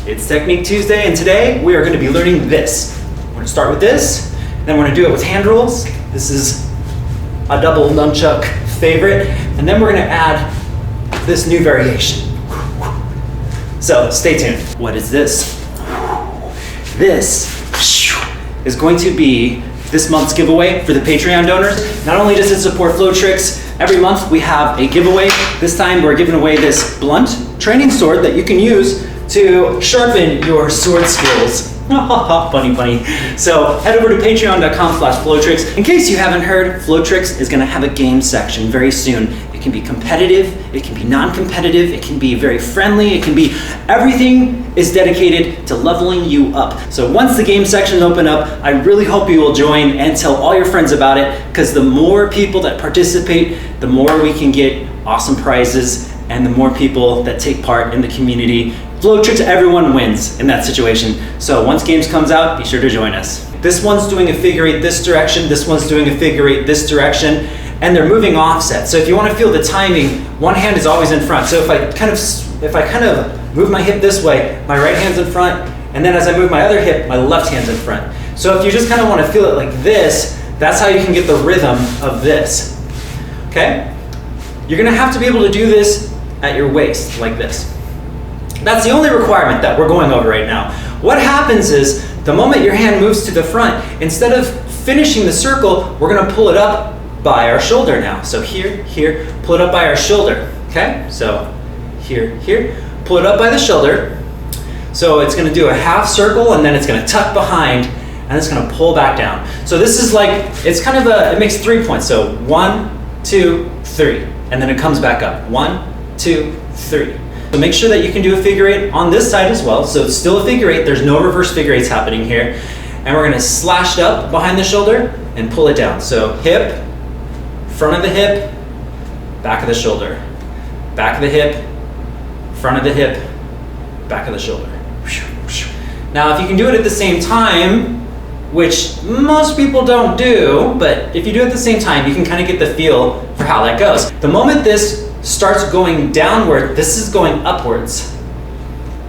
It's Technique Tuesday, and today we are going to be learning this. We're going to start with this, then we're going to do it with hand rolls. This is a double nunchuck favorite, and then we're going to add this new variation. So stay tuned. What is this? This is going to be this month's giveaway for the Patreon donors. Not only does it support Flowtricks, every month we have a giveaway. This time we're giving away this blunt training sword that you can use to sharpen your sword skills. Funny, funny. So head over to patreon.com/Flowtricks. In case you haven't heard, Flowtricks is gonna have a game section very soon. It can be competitive, it can be non-competitive, it can be very friendly, it can be, everything is dedicated to leveling you up. So once the game sections open up, I really hope you will join and tell all your friends about it, because the more people that participate, the more we can get awesome prizes, and the more people that take part in the community. Flowtricks, everyone wins in that situation. So once games comes out, be sure to join us. This one's doing a figure eight this direction, this one's doing a figure eight this direction, and they're moving offset. So if you want to feel the timing, one hand is always in front. So if I kind of move my hip this way, my right hand's in front, and then as I move my other hip, my left hand's in front. So if you just kind of want to feel it like this, that's how you can get the rhythm of this. Okay? You're gonna have to be able to do this at your waist, like this. That's the only requirement that we're going over right now. What happens is, the moment your hand moves to the front, instead of finishing the circle, we're gonna pull it up by our shoulder now. So here, here, pull it up by our shoulder, okay? So here, here, pull it up by the shoulder. So it's gonna do a half circle, and then it's gonna tuck behind, and it's gonna pull back down. So this is like, it's kind of it makes 3 points. So 1, 2, 3, and then it comes back up. 1, 2, 3. So make sure that you can do a figure eight on this side as well. So it's still a figure eight, there's no reverse figure eights happening here. And we're gonna slash it up behind the shoulder and pull it down. So hip, front of the hip, back of the shoulder. Back of the hip, front of the hip, back of the shoulder. Now if you can do it at the same time, which most people don't do, but if you do it at the same time, you can kind of get the feel for how that goes. The moment this starts going downward, this is going upwards.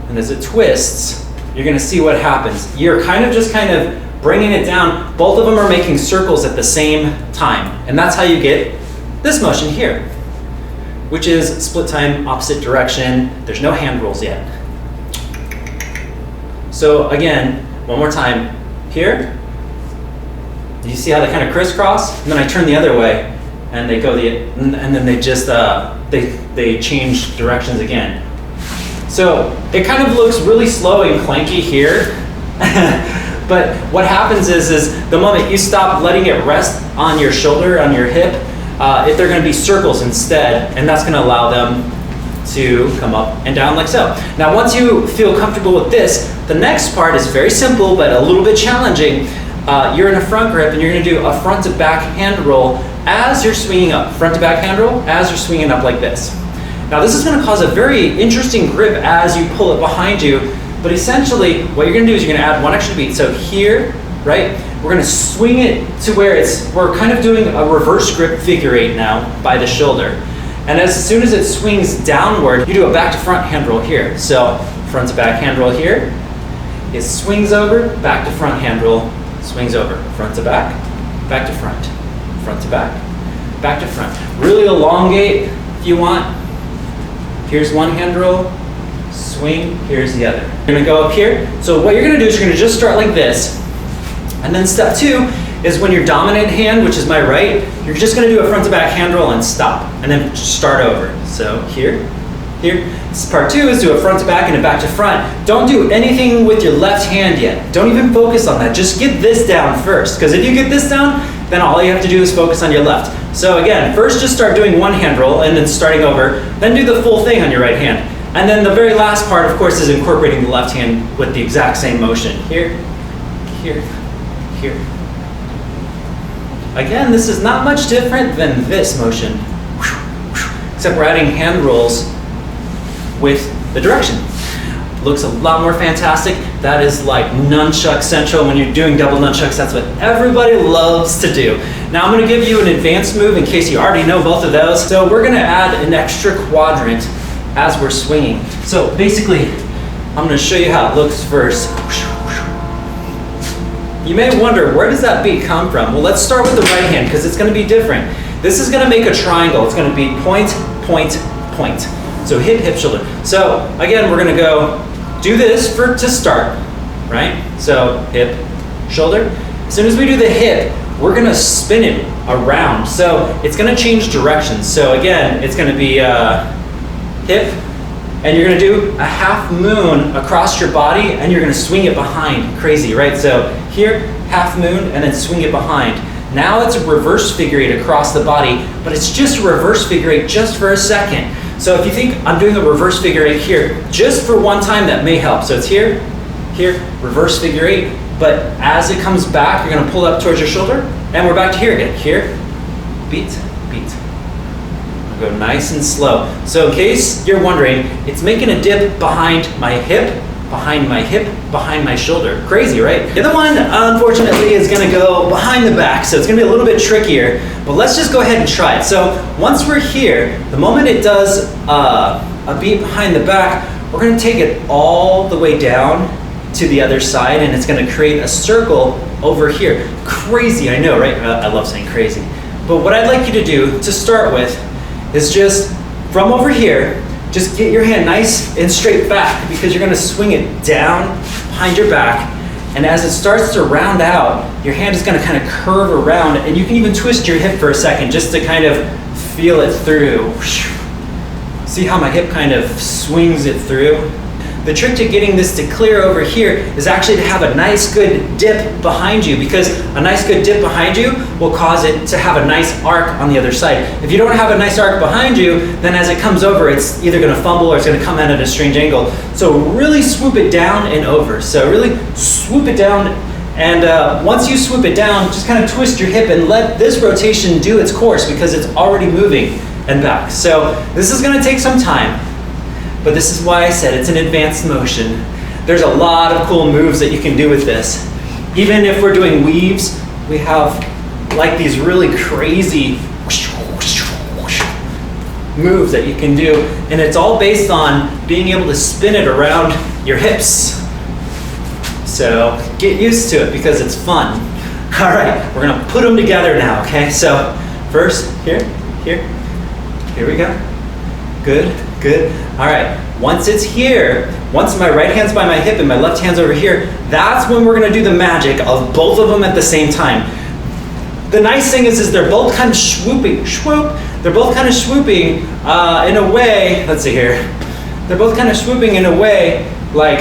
And as it twists, you're gonna see what happens. You're kind of bringing it down. Both of them are making circles at the same time. And that's how you get this motion here, which is split time, opposite direction. There's no hand rolls yet. So again, one more time. Here, do you see how they kind of crisscross? And then I turn the other way, and they go and then they just they change directions again. So it kind of looks really slow and clanky here, but what happens is the moment you stop letting it rest on your shoulder, on your hip, they're going to be circles instead, and that's going to allow them to come up and down like so. Now once you feel comfortable with this, the next part is very simple but a little bit challenging. You're in a front grip, and you're going to do a front to back hand roll as you're swinging up. Front to back hand roll as you're swinging up like this. Now this is going to cause a very interesting grip as you pull it behind you, but essentially what you're going to do is you're going to add one extra beat. So here, right, we're going to swing it to where we're kind of doing a reverse grip figure eight now by the shoulder. And as soon as it swings downward, you do a back to front hand roll here. So front to back hand roll here. It swings over, back to front hand roll, swings over, front to back to front, front to back to front. Really elongate if you want. Here's one hand roll, swing, here's the other. You're gonna go up here. So what you're gonna do is you're gonna just start like this. And then step 2 is when your dominant hand, which is my right, you're just gonna do a front to back hand roll and stop, and then start over. So here, here. Part 2 is do a front to back and a back to front. Don't do anything with your left hand yet. Don't even focus on that. Just get this down first, because if you get this down, then all you have to do is focus on your left. So again, first just start doing one hand roll and then starting over, then do the full thing on your right hand. And then the very last part, of course, is incorporating the left hand with the exact same motion. Here, here, here. Again, this is not much different than this motion, except we're adding hand rolls with the direction. Looks a lot more fantastic. That is like nunchuck central. When you're doing double nunchucks, that's what everybody loves to do. Now I'm gonna give you an advanced move in case you already know both of those. So we're gonna add an extra quadrant as we're swinging. So basically, I'm gonna show you how it looks first. You may wonder, where does that beat come from? Well, let's start with the right hand because it's gonna be different. This is gonna make a triangle. It's gonna be point, point, point. So hip, hip, shoulder. So again, we're gonna go do this to start, right? So hip, shoulder. As soon as we do the hip, we're gonna spin it around. So it's gonna change directions. So again, it's gonna be hip, and you're gonna do a half moon across your body, and you're gonna swing it behind. Crazy, right? So here, half moon, and then swing it behind. Now it's a reverse figure eight across the body, but it's just a reverse figure eight just for a second. So if you think I'm doing a reverse figure eight here, just for one time, that may help. So it's here, here, reverse figure eight, but as it comes back, you're gonna pull up towards your shoulder, and we're back to here again. Here, beat, beat. Go nice and slow. So in case you're wondering, it's making a dip behind my hip, behind my hip, behind my shoulder. Crazy, right? The other one, unfortunately, is gonna go behind the back, so it's gonna be a little bit trickier, but let's just go ahead and try it. So once we're here, the moment it does a beat behind the back, we're gonna take it all the way down to the other side, and it's gonna create a circle over here. Crazy, I know, right? I love saying crazy. But what I'd like you to do to start with is just from over here, just get your hand nice and straight back because you're gonna swing it down behind your back, and as it starts to round out, your hand is gonna kind of curve around, and you can even twist your hip for a second just to kind of feel it through. See how my hip kind of swings it through? The trick to getting this to clear over here is actually to have a nice good dip behind you, because a nice good dip behind you will cause it to have a nice arc on the other side. If you don't have a nice arc behind you, then as it comes over, it's either gonna fumble or it's gonna come in at a strange angle. So really swoop it down and over. So really swoop it down, and once you swoop it down, just kind of twist your hip and let this rotation do its course because it's already moving and back. So this is gonna take some time. But this is why I said it's an advanced motion. There's a lot of cool moves that you can do with this. Even if we're doing weaves, we have like these really crazy moves that you can do. And it's all based on being able to spin it around your hips. So get used to it because it's fun. All right, we're gonna put them together now, okay? So first, here we go. Good, good. All right, once it's here, once my right hand's by my hip and my left hand's over here, that's when we're gonna do the magic of both of them at the same time. The nice thing is they're both kind of swooping, swoop. They're both kind of swooping in a way, let's see here. They're both kind of swooping in a way like,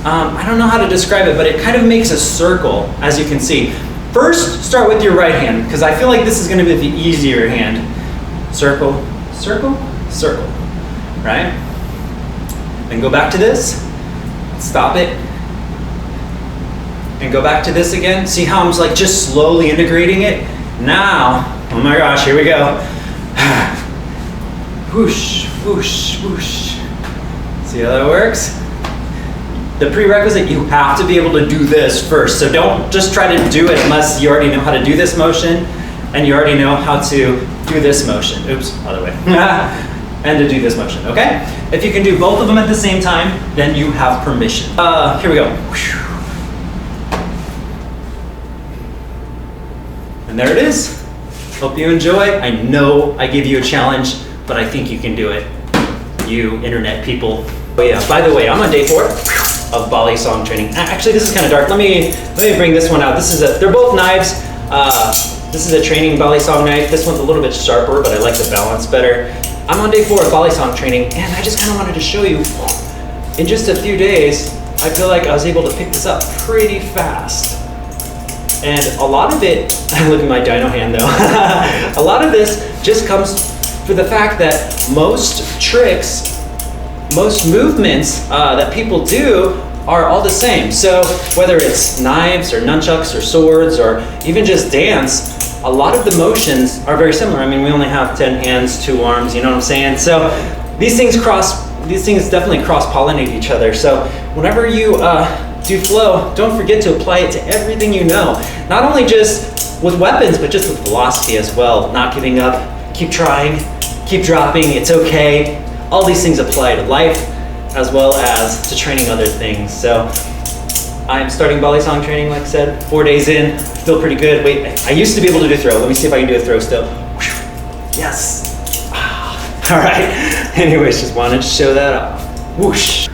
I don't know how to describe it, but it kind of makes a circle, as you can see. First, start with your right hand, because I feel like this is gonna be the easier hand. Circle, circle, circle. Right? And go back to this, stop it, and go back to this again. See how I'm like just slowly integrating it? Now, oh my gosh, here we go. Whoosh, whoosh, whoosh. See how that works? The prerequisite, you have to be able to do this first. So don't just try to do it unless you already know how to do this motion and you already know how to do this motion. Oops, other way. And to do this motion, okay? If you can do both of them at the same time, then you have permission. Here we go. And there it is. Hope you enjoy. I know I give you a challenge, but I think you can do it. You internet people. Oh yeah, by the way, I'm on day 4 of Bali song training. Actually, this is kind of dark. Let me bring this one out. They're both knives. This is a training Bali song knife. This one's a little bit sharper, but I like the balance better. I'm on day 4 of Bali song training, and I just kind of wanted to show you, in just a few days, I feel like I was able to pick this up pretty fast. And a lot of it, look at my dino hand though, a lot of this just comes for the fact that most tricks, most movements that people do are all the same. So whether it's knives or nunchucks or swords or even just dance, a lot of the motions are very similar. I mean, we only have 10 hands, 2 arms, you know what I'm saying? So these things definitely cross-pollinate each other. So whenever you do flow, don't forget to apply it to everything you know. Not only just with weapons, but just with philosophy as well. Not giving up, keep trying, keep dropping, it's okay. All these things apply to life, as well as to training other things. So I'm starting volley song training, like I said, 4 days in, feel pretty good. Wait, I used to be able to do throw. Let me see if I can do a throw still. Yes. All right. Anyways, just wanted to show that off. Whoosh.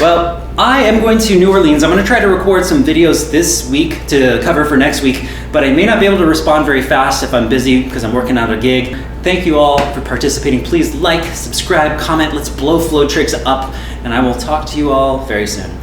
Well, I am going to New Orleans. I'm going to try to record some videos this week to cover for next week, but I may not be able to respond very fast if I'm busy because I'm working out a gig. Thank you all for participating. Please like, subscribe, comment. Let's blow Flowtricks up, and I will talk to you all very soon.